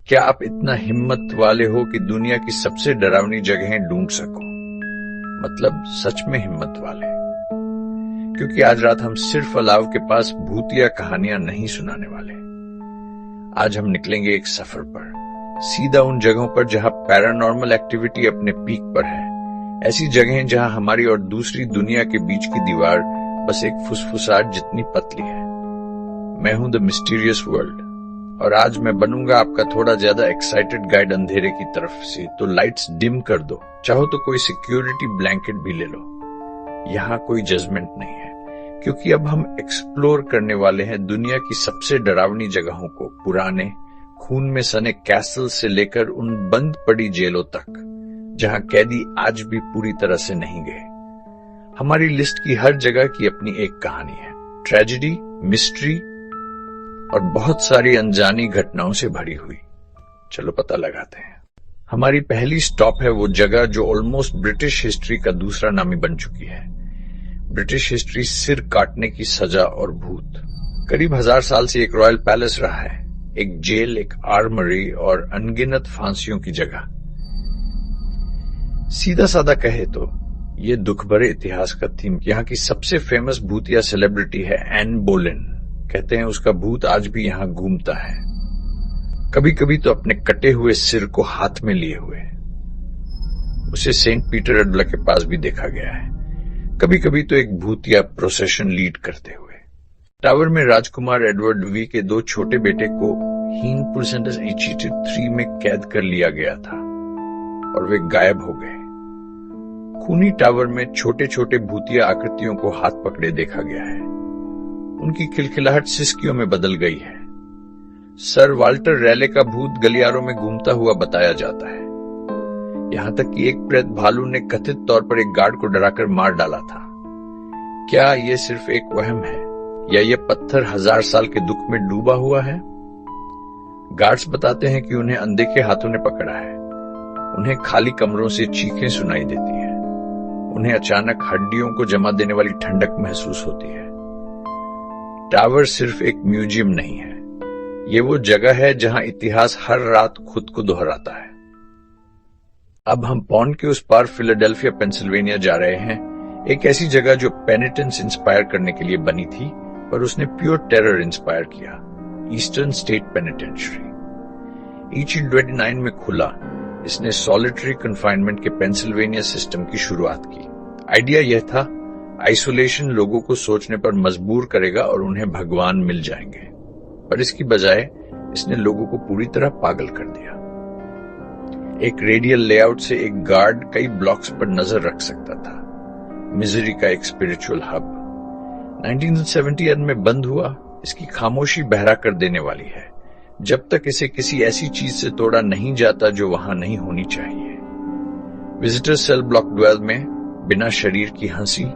क्या आप इतना हिम्मत वाले हो कि दुनिया की सबसे डरावनी जगहें ढूंढ सको? मतलब सच में हिम्मत वाले। क्योंकि आज रात हम सिर्फ अलाव के पास भूतिया कहानियां नहीं सुनाने वाले। आज हम निकलेंगे एक सफर पर, सीधा उन जगहों पर जहां पैरानॉर्मल एक्टिविटी अपने पीक पर है। ऐसी जगहें जहां हमारी और दूसरी दुनिया के बीच की दीवार बस एक फुसफुसाहट जितनी पतली है। मैं हूं द मिस्टीरियस वर्ल्ड और आज मैं बनूंगा आपका थोड़ा ज्यादा एक्साइटेड गाइड अंधेरे की तरफ से। तो लाइट्स डिम कर दो, चाहो तो कोई सिक्योरिटी ब्लैंकेट भी ले लो। यहाँ कोई जजमेंट नहीं है, क्योंकि अब हम एक्सप्लोर करने वाले हैं दुनिया की सबसे डरावनी जगहों को, पुराने खून में सने कैसल से लेकर उन बंद पड़ी जेलों तक जहां कैदी आज भी पूरी तरह से नहीं गए। हमारी लिस्ट की हर जगह की अपनी एक कहानी है, ट्रेजेडी, मिस्ट्री और बहुत सारी अनजानी घटनाओं से भरी हुई। चलो पता लगाते हैं। हमारी पहली स्टॉप है वो जगह जो ऑलमोस्ट ब्रिटिश हिस्ट्री का दूसरा नामी बन चुकी है। ब्रिटिश हिस्ट्री सिर काटने की सजा और भूत। करीब 1000 साल से एक रॉयल पैलेस रहा है, एक जेल, एक आर्मरी और अनगिनत फांसियों की जगह। सीधा साधा कहे तो ये दुख भरे इतिहास का थीम। यहाँ की सबसे फेमस भूतिया सेलिब्रिटी है एन बोलेन। कहते हैं उसका भूत आज भी यहां घूमता है, कभी कभी तो अपने कटे हुए सिर को हाथ में लिए हुए। उसे सेंट पीटर अडला के पास भी देखा गया है, कभी कभी तो एक भूतिया प्रोसेशन लीड करते हुए। टावर में राजकुमार एडवर्ड वी के 2 छोटे बेटे को हीन परसेंटेज 3 में कैद कर लिया गया था और वे गायब हो गए। खूनी टावर में छोटे छोटे भूतिया आकृतियों को हाथ पकड़े देखा गया है। उनकी खिलखिलाहट सिसकियों में बदल गई है। सर वाल्टर रैले का भूत गलियारों में घूमता हुआ बताया जाता है। यहां तक कि एक प्रेत भालू ने कथित तौर पर एक गार्ड को डराकर मार डाला था। क्या ये सिर्फ एक वहम है या ये पत्थर 1000 साल के दुख में डूबा हुआ है? गार्ड्स बताते हैं कि उन्हें अनदेखे हाथों ने पकड़ा है। उन्हें खाली कमरों से चीखें सुनाई देती है। उन्हें अचानक हड्डियों को जमा देने वाली ठंडक महसूस होती है। टावर सिर्फ एक म्यूजियम नहीं है, ये वो जगह है जहां इतिहास हर रात खुद को दोहराता है। अब हम पॉन्ड के उस पार फिलाडेल्फिया पेंसिल्वेनिया जा रहे हैं, एक ऐसी जगह जो पेनिटेंस इंस्पायर करने के लिए बनी थी, पर उसने प्योर टेरर इंस्पायर किया। ईस्टर्न स्टेट पेनिटेंशियरी 1829 में खुला। इसने सॉलिटरी कन्फाइनमेंट के पेंसिल्वेनिया सिस्टम की शुरुआत की। आइडिया यह था, आइसोलेशन लोगों को सोचने पर मजबूर करेगा और उन्हें भगवान मिल जाएंगे, पर इसकी बजाय इसने लोगों को पूरी तरह पागल कर दिया। एक रेडियल लेआउट से एक गार्ड कई ब्लॉक्स पर नजर रख सकता था। मिजरी का एक स्पिरिचुअल हब 1970 में बंद हुआ। इसकी खामोशी बहरा कर देने वाली है, जब तक इसे किसी ऐसी चीज से तोड़ा नहीं जाता जो वहां नहीं होनी चाहिए। विजिटर सेल ब्लॉक 12 में बिना शरीर की हंसी,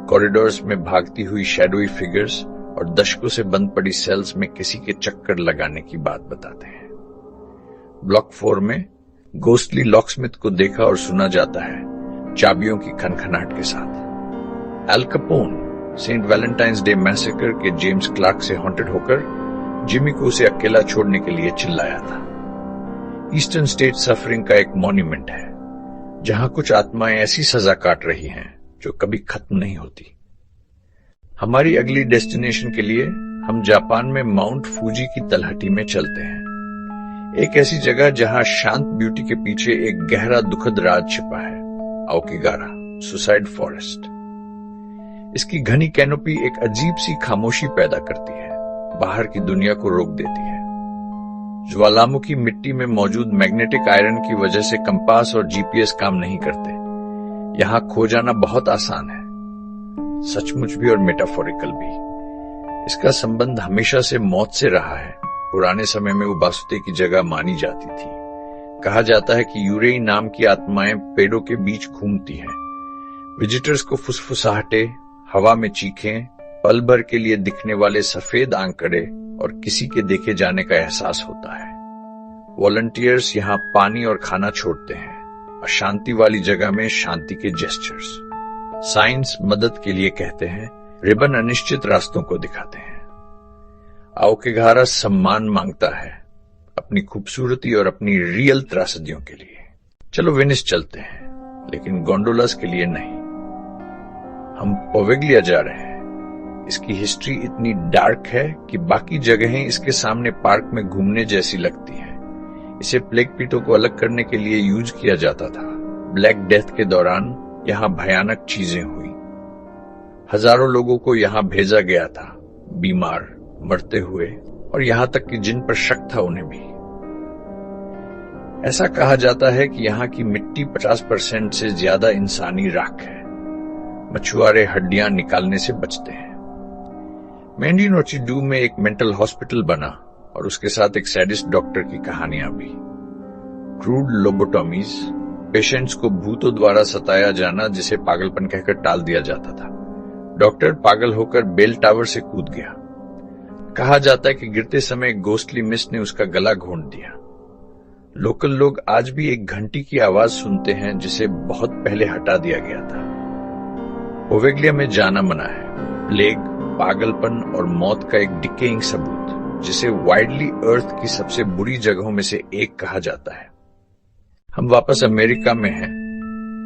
कॉरिडोर्स में भागती हुई शैडोई फिगर्स और दशकों से बंद पड़ी सेल्स में किसी के चक्कर लगाने की बात बताते हैं। ब्लॉक 4 में गोस्टली लॉकस्मिथ को देखा और सुना जाता है, चाबियों की खनखनाहट के साथ। Al Capone Saint Valentine's Day massacre के जेम्स क्लार्क से हॉन्टेड होकर जिमी को उसे अकेला छोड़ने के लिए चिल्लाया था। ईस्टर्न स्टेट सफरिंग का एक मॉन्यूमेंट है, जहां कुछ आत्माएं ऐसी सजा काट रही हैं जो कभी खत्म नहीं होती। हमारी अगली डेस्टिनेशन के लिए हम जापान में माउंट फूजी की तलहटी में चलते हैं, एक ऐसी जगह जहां शांत ब्यूटी के पीछे एक गहरा दुखद राज छिपा है, आओकिगारा सुसाइड फॉरेस्ट। इसकी घनी कैनोपी एक अजीब सी खामोशी पैदा करती है, बाहर की दुनिया को रोक देती है। ज्वालामुखी मिट्टी में मौजूद मैग्नेटिक आयरन की वजह से कंपास और जीपीएस काम नहीं करते। यहां खो जाना बहुत आसान है, सचमुच भी और मेटाफोरिकल भी। इसका संबंध हमेशा से मौत से रहा है। पुराने समय में वो बासुते की जगह मानी जाती थी। कहा जाता है कि यूरेई नाम की आत्माएं पेड़ों के बीच घूमती हैं। विजिटर्स को फुसफुसाहटे, हवा में चीखें, पल भर के लिए दिखने वाले सफेद आंकड़े और किसी के देखे जाने का एहसास होता है। वॉलंटियर्स यहां पानी और खाना छोड़ते हैं, अशांति वाली जगह में शांति के जेस्चर्स। साइंस मदद के लिए कहते हैं, रिबन अनिश्चित रास्तों को दिखाते हैं। आओकिगारा सम्मान मांगता है, अपनी खूबसूरती और अपनी रियल त्रासदियों के लिए। चलो वेनिस चलते हैं, लेकिन गोंडोलास के लिए नहीं। हम पोवेग्लिया जा रहे हैं। इसकी हिस्ट्री इतनी डार्क है कि बाकी जगहें इसके सामने पार्क में घूमने जैसी लगती हैं। इसे प्लेग पीटों को अलग करने के लिए यूज किया जाता था। ब्लैक डेथ के दौरान यहां भयानक चीजें हुई। हजारों लोगों को यहां भेजा गया था, बीमार, मरते हुए, और यहां तक कि जिन पर शक था उन्हें भी। ऐसा कहा जाता है कि यहां की मिट्टी 50% से ज्यादा इंसानी राख है। मछुआरे हड्डियां निकालने से बचते हैं। मेंडिनोचेडू में एक मेंटल हॉस्पिटल बना और उसके साथ एक सैडिस्ट डॉक्टर की कहानियां भी। क्रूड लोबोटॉमीज, पेशेंट्स को भूतों द्वारा सताया जाना जिसे पागलपन कहकर टाल दिया जाता था। डॉक्टर पागल होकर बेल टावर से कूद गया। कहा जाता है कि गिरते समय एक घोस्टली मिस्ट ने उसका गला घोंट दिया। लोकल लोग आज भी एक घंटी की आवाज सुनते हैं जिसे बहुत पहले हटा दिया गया था। पोवेग्लिया में जाना मना है। प्लेग, पागलपन और मौत का एक डिकेइंग सबूत, जिसे वाइडली अर्थ की सबसे बुरी जगहों में से एक कहा जाता है। हम वापस अमेरिका में हैं।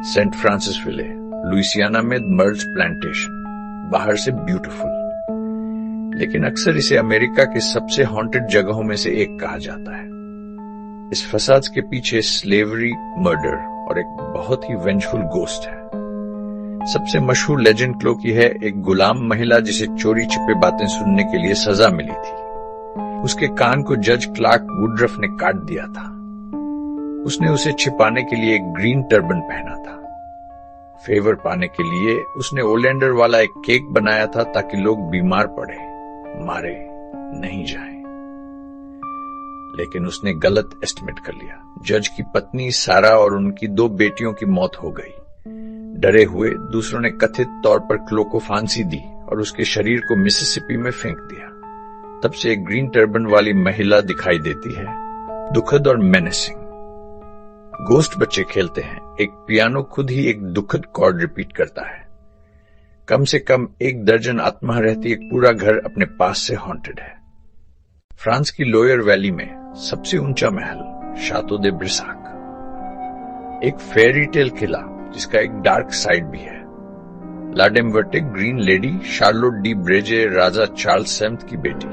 सेंट फ्रांसिस विले, लुइसियाना में मर्ज प्लांटेशन, बाहर से ब्यूटीफुल, लेकिन अक्सर इसे अमेरिका के सबसे हॉन्टेड जगहों में से एक कहा जाता है। इस फसाद के पीछे स्लेवरी, मर्डर और एक बहुत ही वेंजफुल गोस्ट है। सबसे मशहूर लेजेंड क्लो की है एक गुलाम महिला जिसे चोरी छिपे बातें सुनने के लिए सजा मिली थी। उसके कान को जज क्लार्क वुडरफ ने काट दिया था। उसने उसे छिपाने के लिए एक ग्रीन टर्बन पहना था। फेवर पाने के लिए उसने ओलेंडर वाला एक केक बनाया था ताकि लोग बीमार पड़े, मारे नहीं जाएं। लेकिन उसने गलत एस्टिमेट कर लिया। जज की पत्नी सारा और उनकी 2 बेटियों की मौत हो गई। डरे हुए दूसरों ने कथित तौर पर क्लो को फांसी दी और उसके शरीर को मिसिसिपी में फेंक दिया। तब से एक ग्रीन टर्बन वाली महिला दिखाई देती है, दुखद और मेनेसिंग। गोस्ट बच्चे खेलते हैं। एक पियानो खुद ही एक दुखद कॉर्ड रिपीट करता है। कम से कम 1 दर्जन आत्मा रहती। एक पूरा घर अपने पास से हॉन्टेड है। फ्रांस की लोयर वैली में सबसे ऊंचा महल, शातो दे ब्रिसाक, एक फेरी टेल किला जिसका एक डार्क साइड भी है। लाडेमवर्टे ग्रीन लेडी शार्लोट डी ब्रेजे राजा चार्ल्स VII की बेटी,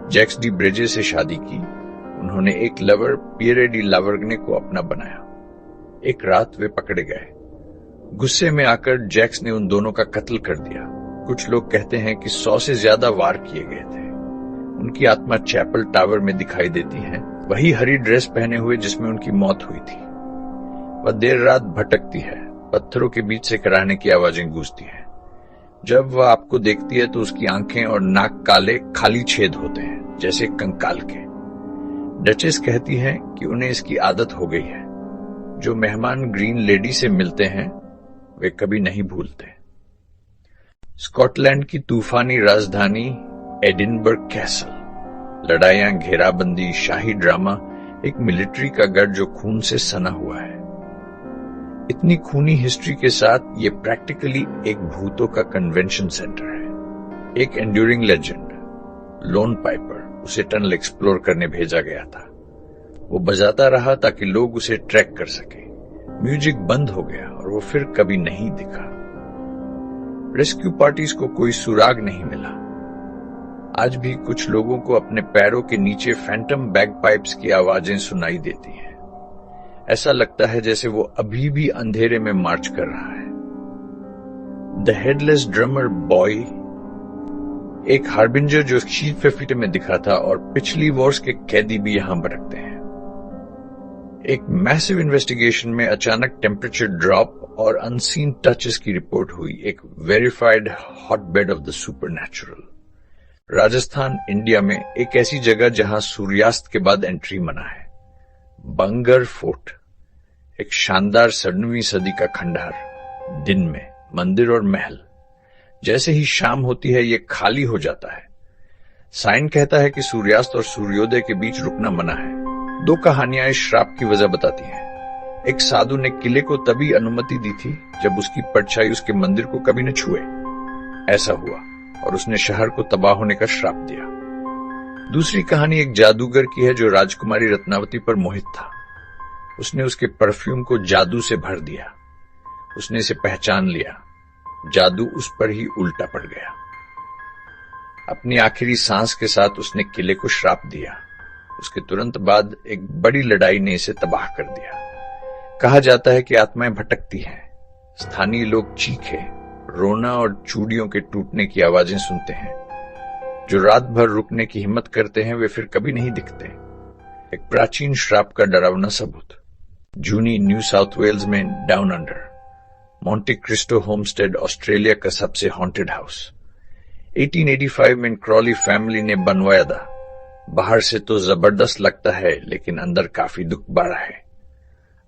जैक्स डी ब्रेजे से शादी की। उन्होंने एक लवर पियरे डी लावर्गने को अपना बनाया। एक रात वे पकड़े गए। गुस्से में आकर जैक्स ने उन दोनों का कत्ल कर दिया। कुछ लोग कहते हैं कि 100 से ज्यादा वार किए गए थे। उनकी आत्मा चैपल टावर में दिखाई देती है, वही हरी ड्रेस पहने हुए जिसमें उनकी मौत हुई थी। वह देर रात भटकती है, पत्थरों के बीच से कराहने की आवाजें गूंजती हैं। जब वह आपको देखती है तो उसकी आंखें और नाक काले खाली छेद होते हैं, जैसे कंकाल के। डचेस कहती हैं कि उन्हें इसकी आदत हो गई है। जो मेहमान ग्रीन लेडी से मिलते हैं वे कभी नहीं भूलते। स्कॉटलैंड की तूफानी राजधानी एडिनबर्ग कैसल, लड़ाइयां, घेराबंदी, शाही ड्रामा, एक मिलिट्री का गढ़ जो खून से सना हुआ है। इतनी खूनी हिस्ट्री के साथ ये प्रैक्टिकली एक भूतों का कन्वेंशन सेंटर है। एक एंड्यूरिंग लेजेंड, लोन पाइपर, उसे टनल एक्सप्लोर करने भेजा गया था। वो बजाता रहा ताकि लोग उसे ट्रैक कर सके। म्यूजिक बंद हो गया और वो फिर कभी नहीं दिखा। रेस्क्यू पार्टीज को कोई सुराग नहीं मिला। आज भी कुछ लोगों को अपने पैरों के नीचे फैंटम बैगपाइप्स की आवाजें सुनाई देती हैं। ऐसा लगता है जैसे वो अभी भी अंधेरे में मार्च कर रहा है। द हेडलेस ड्रमर बॉय, एक हार्बिंजर जो शीट 50 में दिखा था, और पिछली वॉर्स के कैदी भी यहां भटकते हैं। एक मैसिव इन्वेस्टिगेशन में अचानक टेम्परेचर ड्रॉप और अनसीन टचेस की रिपोर्ट हुई। एक verified hotbed of the supernatural. Rajasthan, India में एक ऐसी जगह जहां सूर्यास्त के बाद एंट्री मना है। बंगर फोर्ट, एक शानदार 17वीं सदी का खंडहर। दिन में मंदिर और महल, जैसे ही शाम होती है ये खाली हो जाता है। साइन कहता है कि सूर्यास्त और सूर्योदय के बीच रुकना मना है। 2 कहानियां इस श्राप की वजह बताती हैं। एक साधु ने किले को तभी अनुमति दी थी जब उसकी परछाई उसके मंदिर को कभी न छुए। ऐसा हुआ और उसने शहर को तबाह होने का श्राप दिया। दूसरी कहानी एक जादूगर की है जो राजकुमारी रत्नावती पर मोहित था। उसने उसके परफ्यूम को जादू से भर दिया। उसने इसे पहचान लिया। जादू उस पर ही उल्टा पड़ गया। अपनी आखिरी सांस के साथ उसने किले को श्राप दिया। उसके तुरंत बाद एक बड़ी लड़ाई ने इसे तबाह कर दिया। कहा जाता है कि आत्माएं भटकती हैं। स्थानीय लोग चीखे, रोना और चूड़ियों के टूटने की आवाजें सुनते हैं। जो रात भर रुकने की हिम्मत करते हैं वे फिर कभी नहीं दिखते। एक प्राचीन श्राप का डरावना सबूत। जूनी, न्यू साउथ वेल्स में down under. Monte Cristo homestead Australia का सबसे हॉन्टेड हाउस। 1885 में क्रॉली फैमिली ने बनवाया था। बाहर से तो जबरदस्त लगता है लेकिन अंदर काफी दुख भरा है।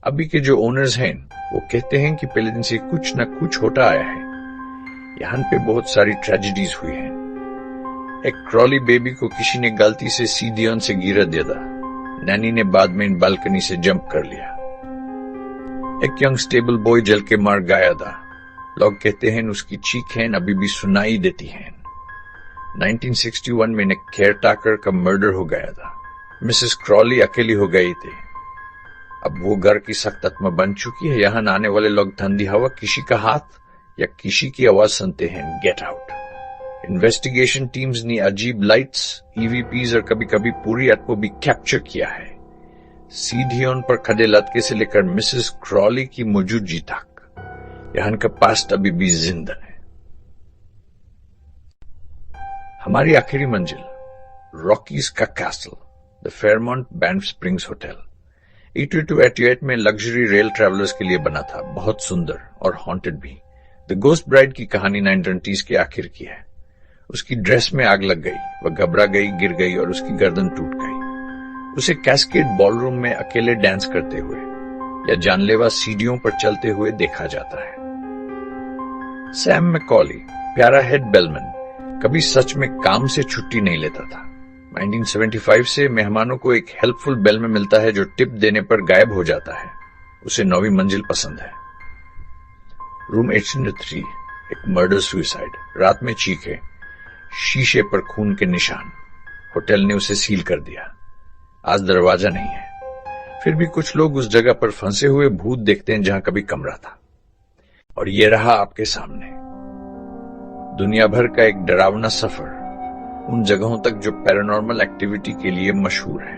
अभी के जो ओनर्स हैं वो कहते हैं कि पहले दिन से कुछ न कुछ होता आया है। यहाँ पे बहुत सारी ट्रेजेडीज हुई हैं। एक क्रॉली बेबी को किसी ने गलती से सीढ़ियों से गिरा दिया था। नैनी ने बाद में इन बालकनी से जंप कर लिया। एक यंग स्टेबल बॉय जल के मार गया था। लोग कहते हैं उसकी चीखें अभी भी सुनाई देती हैं। 1961 में एक केयर टेकर का मर्डर हो गया था। मिसेस क्रॉली अकेली हो गई थी। अब वो घर की सख्त आत्मा बन चुकी है। यहाँ आने वाले लोग ठंडी हवा, किसी का हाथ या किसी की आवाज सुनते हैं, गेट आउट। इन्वेस्टिगेशन टीम्स ने अजीब लाइट्स, ईवीपीज और कभी कभी पूरी रात को भी कैप्चर किया है। सीढ़ियों पर खड़े लड़के से लेकर मिसेस क्रॉली की मौजूदगी तक यहाँ का पास्ट अभी भी जिंदा है। हमारी आखिरी मंजिल, रॉकीज का castle, the Fairmont Banff Springs hotel. 8288 में लग्जरी रेल ट्रैवलर्स के लिए बना था। बहुत सुंदर और हॉन्टेड भी। द गोस्ट ब्राइड की कहानी 1920s के आखिर की है। उसकी ड्रेस में आग लग गई, वह घबरा गई, गिर गई और उसकी गर्दन टूट गई। उसे कैस्केड बॉलरूम में अकेले डांस करते हुए या जानलेवा सीढ़ियों पर चलते हुए देखा जाता है। सैम मैकॉली, प्यारा हेड बेलमैन, कभी सच में काम से छुट्टी नहीं लेता था। 1975 से मेहमानों को एक हेल्पफुल बेल में मिलता है जो टिप देने पर गायब हो जाता है। उसे 9वीं मंजिल पसंद है। रूम 803, एक मर्डर सुइसाइड। रात में चीखे, शीशे पर खून के निशान। होटल ने उसे सील कर दिया। आज दरवाजा नहीं है। फिर भी कुछ लोग उस जगह पर फंसे हुए भूत देखते हैं जहां कभी कमरा था। और ये रहा आपके सामने दुनिया भर का एक डरावना सफर उन जगहों तक जो पैरानॉर्मल एक्टिविटी के लिए मशहूर है।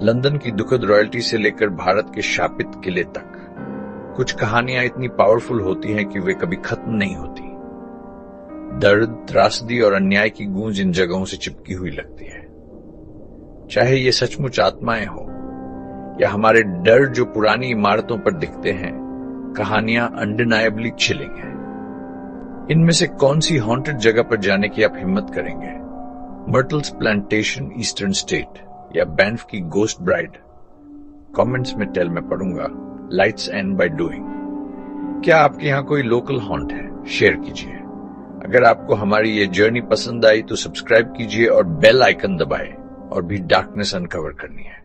लंदन की दुखद रॉयल्टी से लेकर भारत के शापित किले तक कुछ कहानियां इतनी पावरफुल होती हैं कि वे कभी खत्म नहीं होती। दर्द, त्रासदी और अन्याय की गूंज इन जगहों से चिपकी हुई लगती है। चाहे ये सचमुच आत्माएं हो या हमारे डर जो पुरानी इमारतों पर दिखते हैं, कहानियां अनडिनायबली चिलिंग हैं। इनमें से कौन सी हॉन्टेड जगह पर जाने की आप हिम्मत करेंगे? मर्टल्स प्लांटेशन ईस्टर्न स्टेट या बैंफ की गोस्ट ब्राइड? कमेंट्स में टेल मैं पढ़ूंगा। Lights and by doing. क्या आपके यहाँ कोई लोकल हॉन्ट है? शेयर कीजिए। अगर आपको हमारी ये जर्नी पसंद आई तो सब्सक्राइब कीजिए और बेल आइकन दबाएं और भी डार्कनेस अनकवर करनी है।